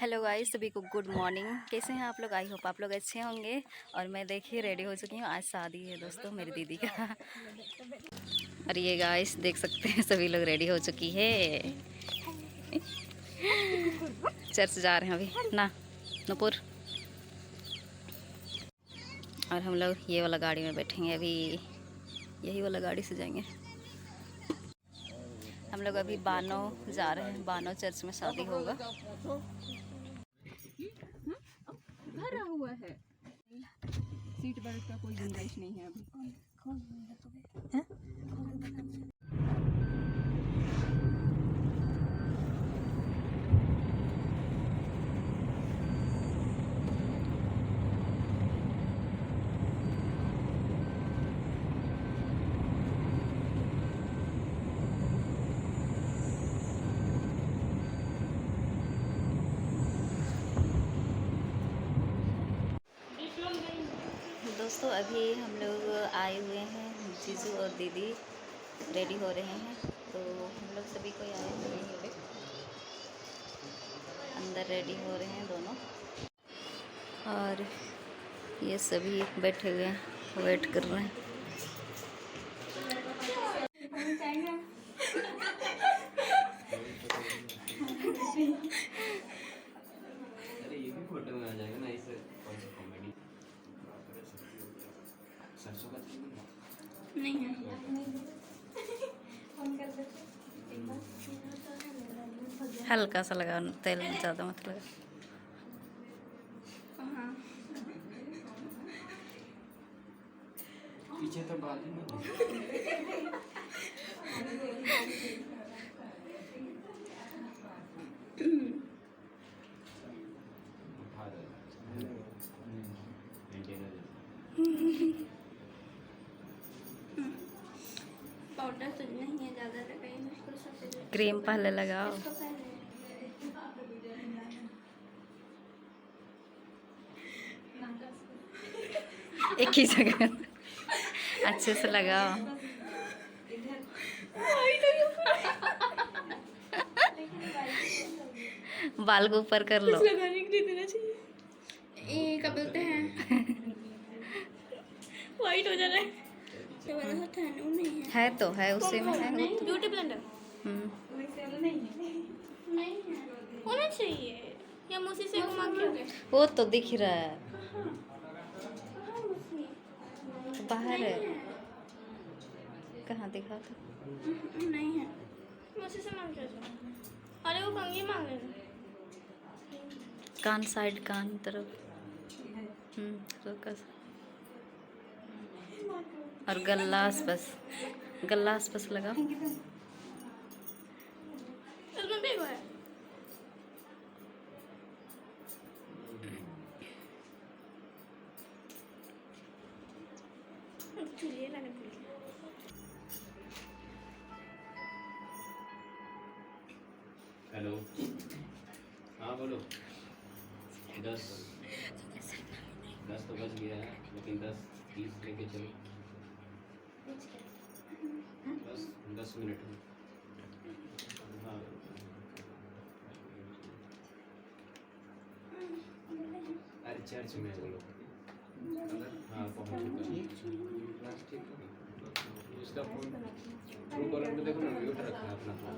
Hello guys, सभी को good morning. कैसे हैं आप लोग? आई होप आप लोग अच्छे होंगे। और मैं देखिए रेडी हो चुकी हूँ। आज शादी है दोस्तों मेरी दीदी का। और ये गाइस देख सकते हैं सभी लोग रेडी हो चुकी है। चर्च जा रहे हैं अभी ना, नूपुर। और हम लोग ये वाला गाड़ी में बैठेंगे अभी, यही वाला गाड़ी से जाएंगे। हम लोग अभी बानो जा रहे हैं, बानो चर्च में शादी होगा। भरा हुआ है, सीट बेल्ट का कोई गुंजाइश नहीं है अभी। दोस्तों अभी हम लोग आए हुए हैं, जीजू और दीदी रेडी हो रहे हैं। तो हम लोग सभी कोई आए हुए हैं, अंदर रेडी हो रहे हैं दोनों। और ये सभी बैठे हुए हैं, वेट कर रहे हैं। अरे ये भी फोटो में आ जाएगा ना, इसे कॉमेडी सरसों का तेल नहीं है। हल्का सा लगा तेल, ज़्यादा मत लगा। पीछे तो बाल ही नहीं पाउडर तो नहीं है ज़्यादा लगाई, इसको सबसे क्रीम पहले लगाओ। एक ही जगह अच्छे से लगाओ। बाल को ऊपर कर लो। लगाने के लिए देना चाहिए। ये क्या बोलते हैं, वाइट हो जाना है। तो वाला होता है ना, वो नहीं है। है तो है, उसी में है। ब्यूटी ब्लेंडर नहीं है, होना चाहिए। या मुझसे से घुमा के वो तो दिख रहा है, बाहर है। कहाँ दिखा था? नहीं है, मुझसे से मांग के। अरे वो कंघी मांग लेना। कान साइड, कान तरफ। फोकस। और गला आसपास, गला आसपास लगाओ। इसमें भी है। चलिए लगा दीजिए। हेलो, हाँ बोलो। 10 तो बज गया है, लेकिन 10:30 लेके चलो। 10 मिनट में। हाँ अरे चर्च में बोलो। हाँ पहुँच चुका। उसका फोन ट्रू कॉलर पे देखो ना, म्यूट रखा है अपना फोन।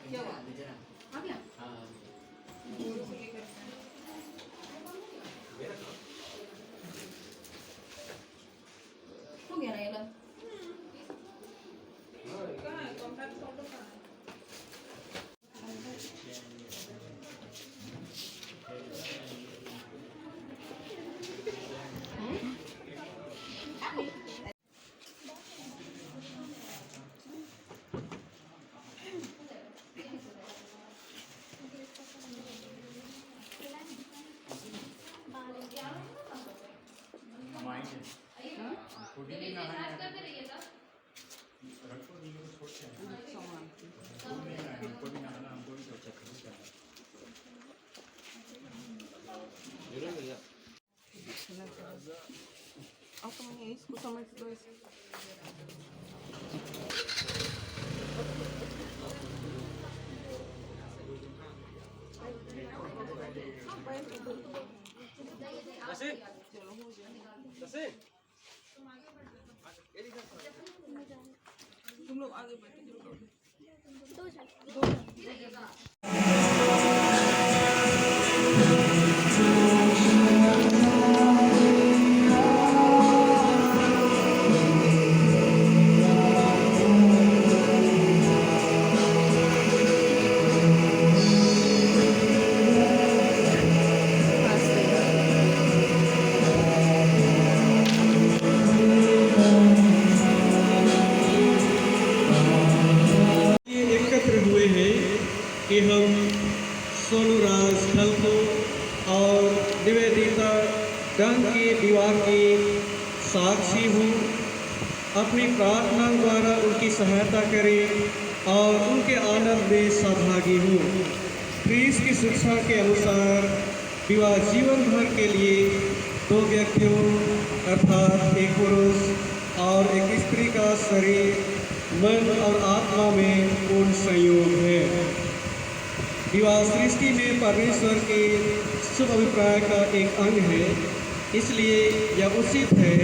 क्या हुआ? आ गया? हो गया ना ये लग? Ako man é isso, custa mais dois. तुम लोग आगे बैठो एकत्र हुए हैं कि हम सोनू राज खलको और निवेदिता डंग के विवाह की साक्षी हूँ। अपनी प्रार्थना द्वारा उनकी सहायता करें और उनके आनंद में सहभागी हूँ। क्रिस की शिक्षा के अनुसार विवाह जीवन भर के लिए दो व्यक्तियों अर्थात एक पुरुष और एक स्त्री का शरीर, मन और आत्मा में पूर्ण संयोग है। विवाह सृष्टि में परमेश्वर के शुभ अभिप्राय का एक अंग है, इसलिए यह उचित है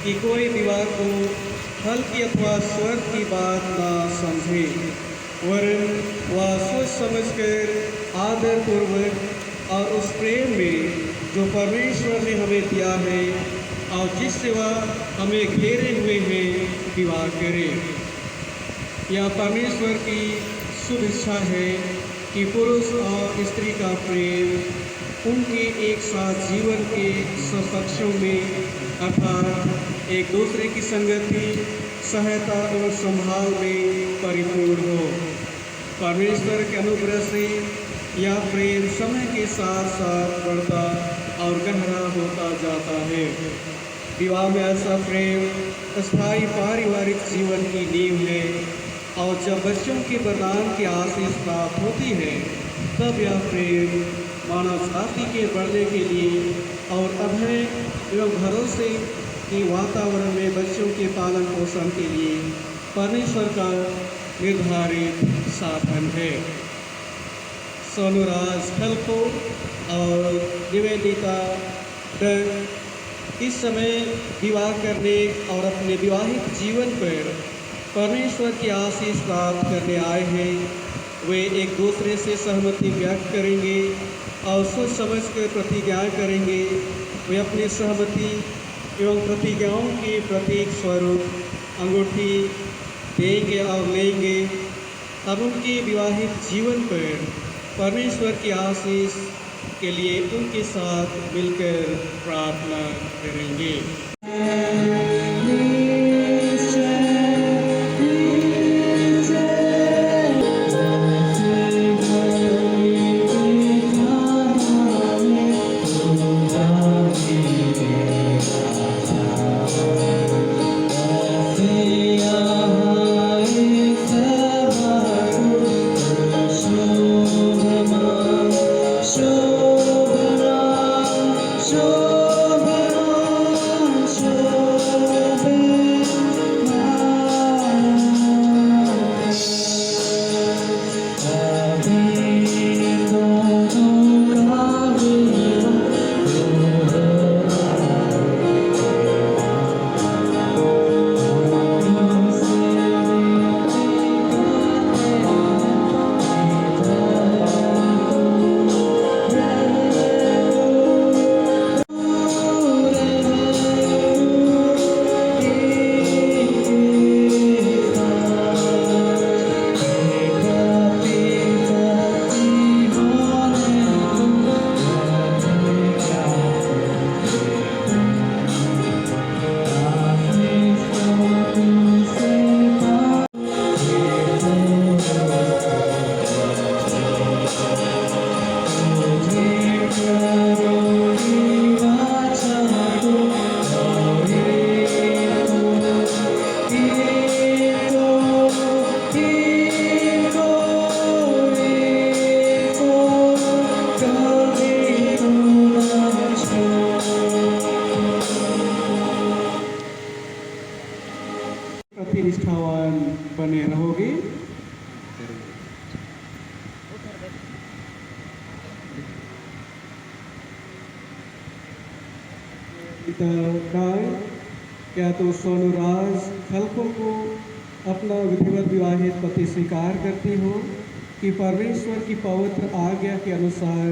कि कोई विवाह को हल्की अथवा स्वार्थ की बात ना समझे, वरन वह सोच समझकर आदरपूर्वक और उस प्रेम में जो परमेश्वर ने हमें दिया है और जिससे वह हमें घेरे हुए हैं विवाह करें। यह परमेश्वर की शुभ इच्छा है कि पुरुष और स्त्री का प्रेम उनके एक साथ जीवन के सब पक्षों में अर्थात एक दूसरे की संगति, सहायता और संभाल में परिपूर्ण हो। परमेश्वर के अनुग्रह से यह प्रेम समय के साथ साथ बढ़ता और गहरा होता जाता है। विवाह में ऐसा प्रेम स्थायी पारिवारिक जीवन की नींव है और जब बच्चों के वरदान की आशीष प्राप्त होती है तब यह प्रेम मानव जाति के बढ़ने के लिए और अभय एवं भरोसे के वातावरण में बच्चों के पालन पोषण के लिए परमेश्वर का निर्धारित साधन है। सोनू राज खलको और निवेदिता डंग इस समय विवाह करने और अपने विवाहित जीवन पर परमेश्वर की आशीष प्राप्त करने आए हैं। वे एक दूसरे से सहमति व्यक्त करेंगे और सोच समझ कर प्रतिज्ञाएँ करेंगे। वे अपनी सहमति एवं प्रतिज्ञाओं के प्रतीक स्वरूप अंगूठी देंगे और लेंगे। अब उनके विवाहित जीवन पर परमेश्वर की आशीष के लिए उनके साथ मिलकर प्रार्थना करेंगे। निवेदिता डांग, क्या तुम सोनूराज खलको को अपना विधिवत विवाहित पति स्वीकार करती हो कि परमेश्वर की पवित्र आज्ञा के अनुसार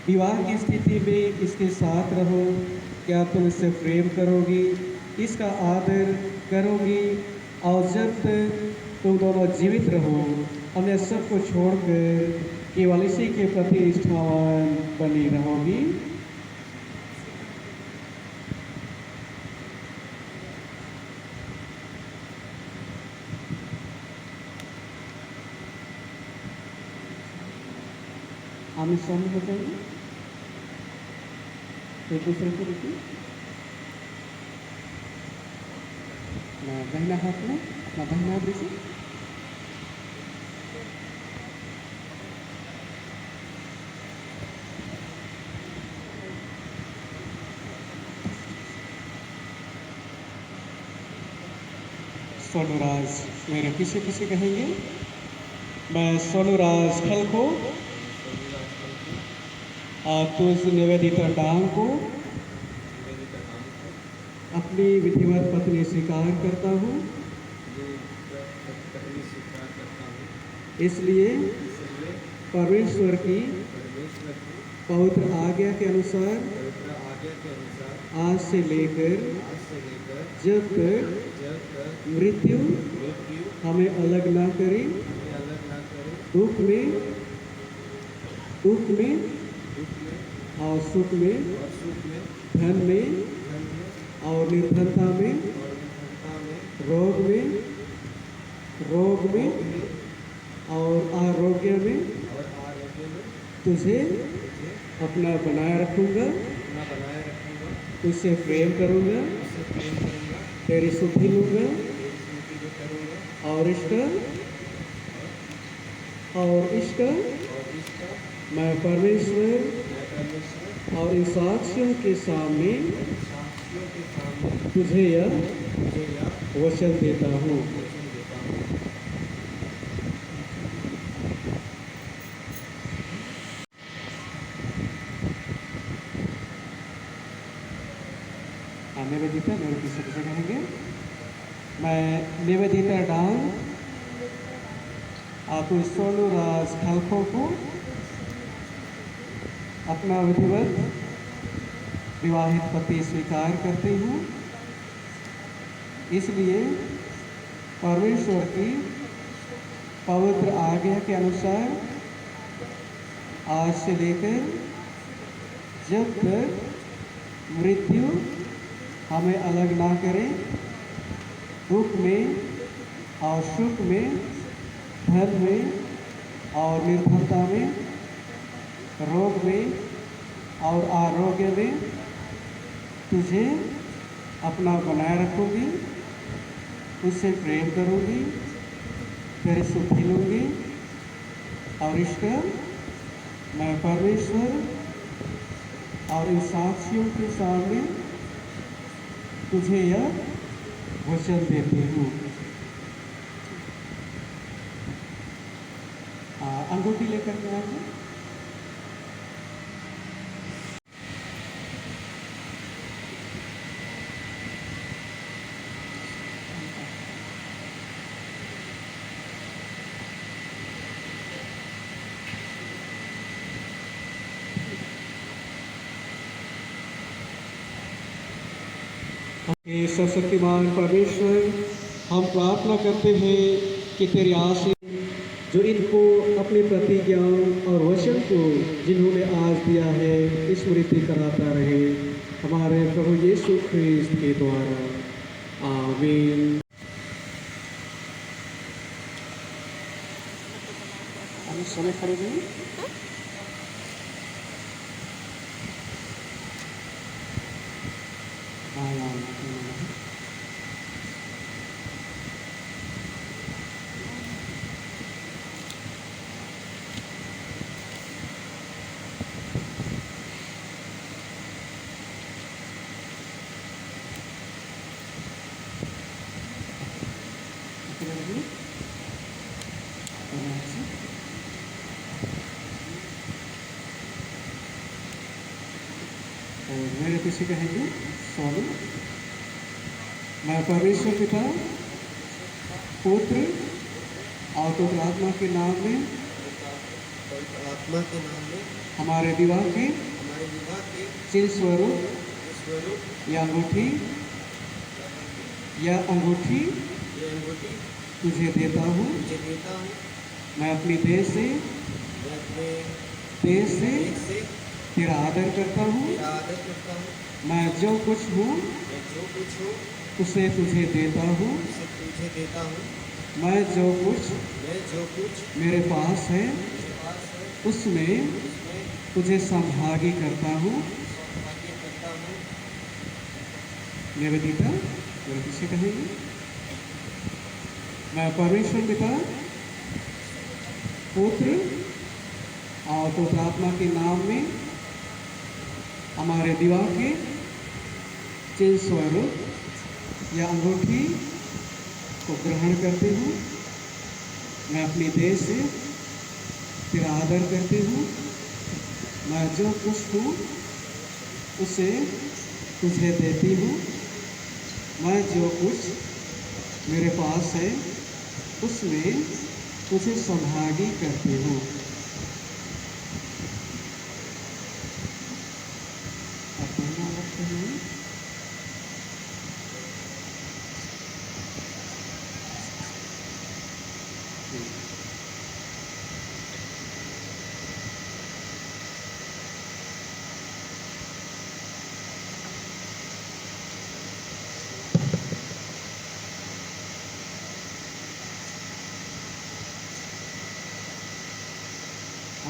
विवाह की स्थिति में इसके साथ रहो? क्या तुम इससे प्रेम करोगी, इसका आदर करोगी और जब तक तुम दोनों जीवित रहो अन्य सबको छोड़कर केवल इसी के प्रति निष्ठावान बनी रहोगी? आमने सामने बताइए, एक दूसरे को देखिए। अपना दाहिना हाथ में, अपना दाहिना हाथ देखिए। सोनूराज मेरे पीछे पीछे कहेंगे। मैं सोनूराज खलको तुझ निवेदिता डांग को अपनी विधिवत पत्नी स्वीकार करता हूँ, इसलिए परमेश्वर की पवित्र आज्ञा के अनुसार आज से लेकर जब तक मृत्यु हमें अलग ना करे, दुख में और सुख में, धन में और निर्धनता में, रोग में और आरोग्य में तुझे अपना बनाए रखूँगा, तुझसे प्रेम करूँगा, तेरी शुद्धि लूँगा और इसका मैं परमेश्वर और इन साक्षियों के सामने तुझे यह वचन देता हूँ। निवेदिता मेरे पीछे पीछे कहेंगे। मैं निवेदिता डांग आप सोनूराज खलको को अपना विधिवत विवाहित पति स्वीकार करती हूँ, इसलिए परमेश्वर की पवित्र आज्ञा के अनुसार आज से लेकर जब तक मृत्यु हमें अलग ना करे, दुख में और सुख में, धन में और निर्धनता में, रोग में और आरोग्य में तुझे अपना बनाए रखूँगी, उससे प्रेम करूँगी, तेरी शुद्धि लूँगी और इसका मैं परमेश्वर और इन साक्षियों के सामने तुझे यह वचन देती हूँ। अंगूठी लेकर के आइए। सर्वशक्तिमान परमेश्वर, हम प्रार्थना करते हैं कि तेरी आशीष जो इनको अपनी प्रतिज्ञा और वचन को जिन्होंने आज दिया है स्मृति कराता रहे, हमारे प्रभु यीशु ख्रिस्त के द्वारा। आमीन। समय खड़े हैं। मेरे पीछे कहेंगे। सोनू। मैं परमेश्वर पिता, पुत्र और पवित्र आत्मा के नाम में आत्मा के नाम में हमारे विवाह के हमारे विवाह के चिन्ह स्वरूप स्वरूप यह अंगूठी ये अंगूठी तुझे देता हूँ। मुझे देता हूँ। मैं अपनी देह से मैं अपने देश से देश से तेरा आदर करता हूँ। तेरा आदर करता हूँ। मैं जो कुछ हूँ मैं जो कुछ हूँ उसे तुझे देता हूँ। उसे तुझे देता हूँ। मैं जो कुछ मेरे पास है मेरे पास है उसमें उसमें तुझे संभागी करता हूँ। सौभाग्य करता हूँ। निवेदिता मेरे पीछे कहेंगे। मैं परमेश्वर पिता, पुत्र और पवित्र आत्मा के नाम में हमारे विवाह के चिन्ह स्वरूप यह अंगूठी को ग्रहण करती हूँ। मैं अपनी देह से तेरा आदर करती हूँ। मैं जो कुछ हूँ उसे तुझे देती हूँ। मैं जो कुछ मेरे पास है उसमें तुझे संभागी करती हूँ। अपना रखते हैं।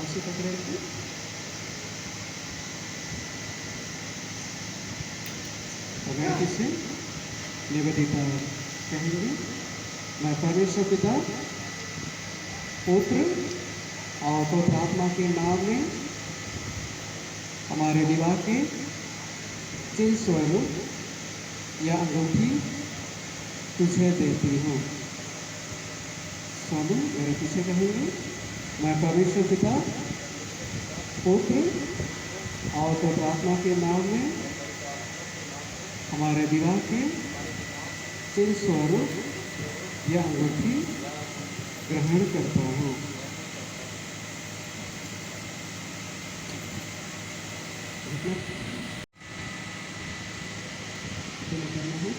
से पकड़े रखिए। अगर किसे निवेदिता कहेंगे। मैं परमेश्वर पिता, पुत्र और पवित्र आत्मा के नाम में हमारे विवाह के चिन्ह स्वरूप यह अंगूठी तुझे देती हूँ। सोनू मेरे पीछे कहेंगे। मैं परमेश्वर पिता, पुत्र और पवित्र आत्मा के नाम में हमारे विवाह के चिन्ह स्वरूप यह अंगूठी ग्रहण करता हूँ। करना है।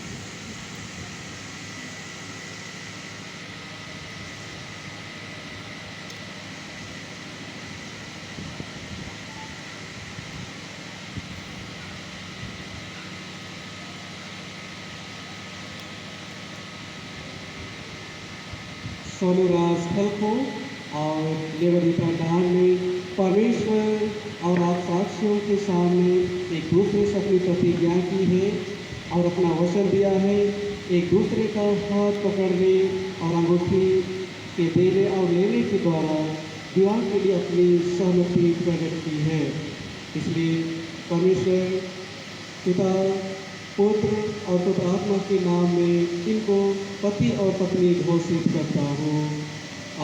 सोनू राज खलको और निवेदिता दान ने परमेश्वर और आप साक्षियों के सामने एक दूसरे से अपनी प्रतिज्ञा की है और अपना वचन दिया है। एक दूसरे का हाथ पकड़ने और अंगूठी के देने और लेने के द्वारा विवाह के लिए अपनी सहमति प्रकट की है। इसलिए परमेश्वर पिता, पुत्र और पवित्र आत्मा के नाम में इनको पति और पत्नी घोषित करता हूँ।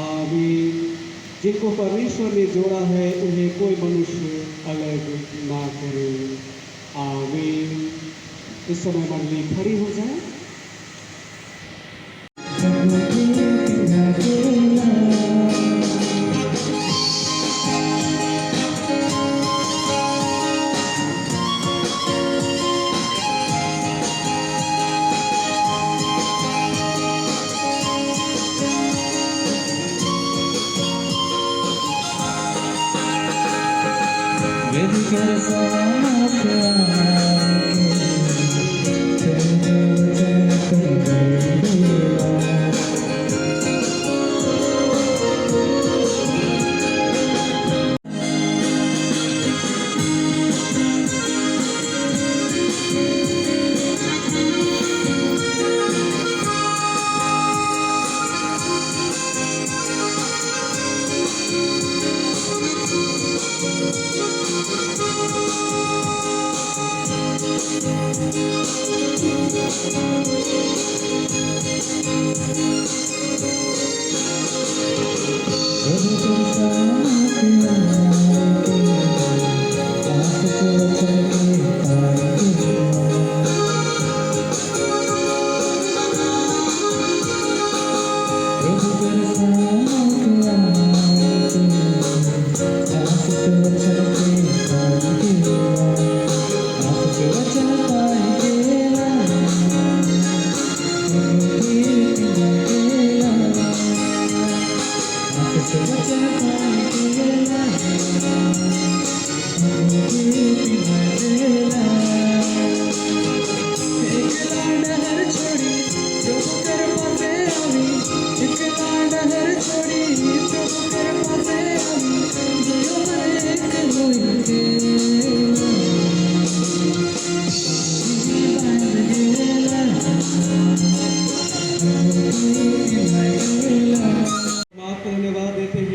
आमीन। जिनको परमेश्वर ने जोड़ा है उन्हें कोई मनुष्य अलग ना करे। आमीन। इस समय मंडली खड़ी हो जाए।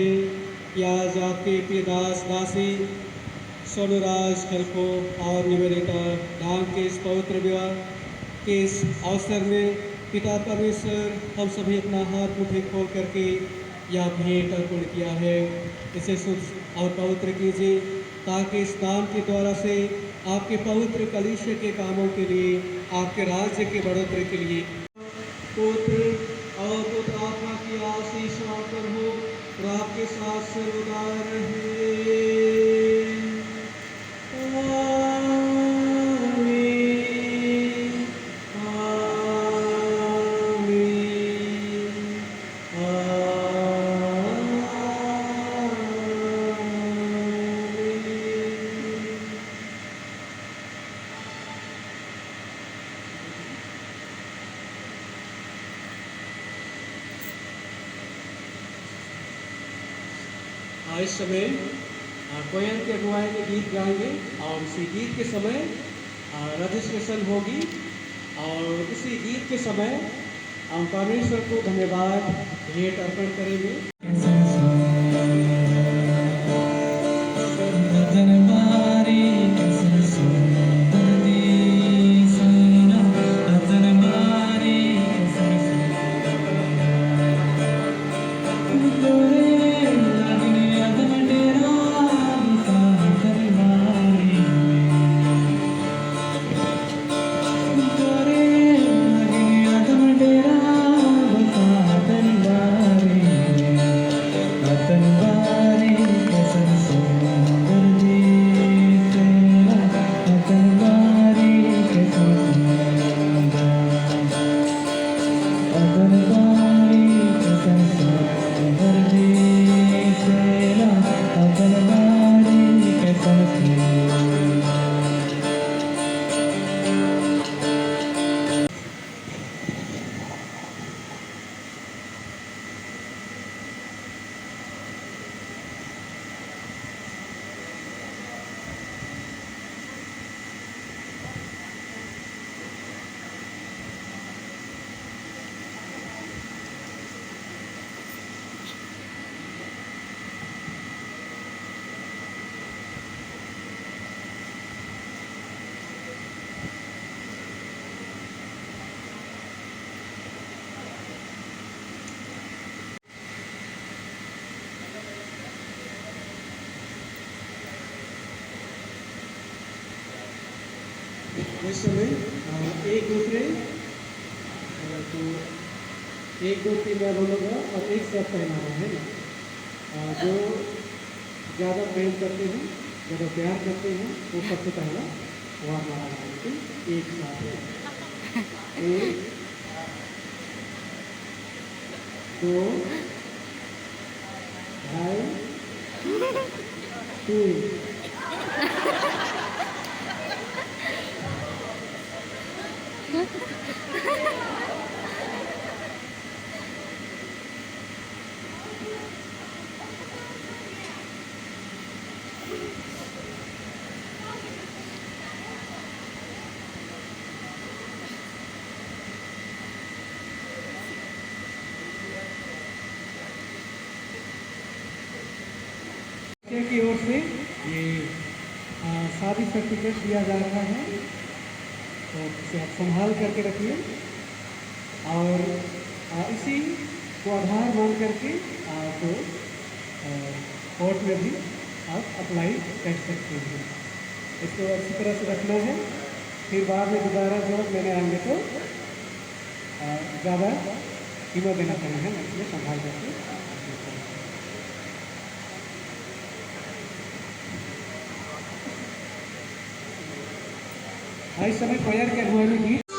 हैं कि आज आपके प्रिय दास दासी सोनूराज खलको और निवेदिता धाम के इस पवित्र विवाह के इस अवसर में पिता परमेश्वर हम सभी अपना हाथ मुट्ठी खोल करके यह भेंट अर्पण किया है। इसे शुद्ध और पवित्र कीजिए ताकि इस दान के द्वारा से आपके पवित्र कलीसिया के कामों के लिए, आपके राज्य के बढ़ोतरी के लिए पुत्र और पुत्र आत्मा की आशीष आप पर हो और आपके साथ सर्वदा रहे। इस समय कोयल के अगुवाई में गीत गाएंगे और इसी गीत के समय रजिस्ट्रेशन होगी और इसी गीत के समय हम परमेश्वर को धन्यवाद भेंट अर्पण करेंगे। इस समय एक दूसरे तो 1 2 3 मैं बोलूँगा और एक साथ पहनाना है ना। जो ज़्यादा प्रेम करते हैं, ज़्यादा प्यार करते हैं, वो सबसे पहला वार मारा एक साथ 1 2 2 3। की ओर से ये शादी सर्टिफिकेट दिया जा रहा है, तो इसे आप संभाल करके रखिए और इसी को आधार मान करके आप कोर्ट में भी आप अप्लाई कर सकते हैं। इसको अच्छी तरह से रखना है, फिर बाद में दोबारा जरूरत लेने आएंगे तो ज़्यादा कीमत देना पड़ेगा, इसलिए संभाल करके। इस समय कोयर के अगुवाई में गीत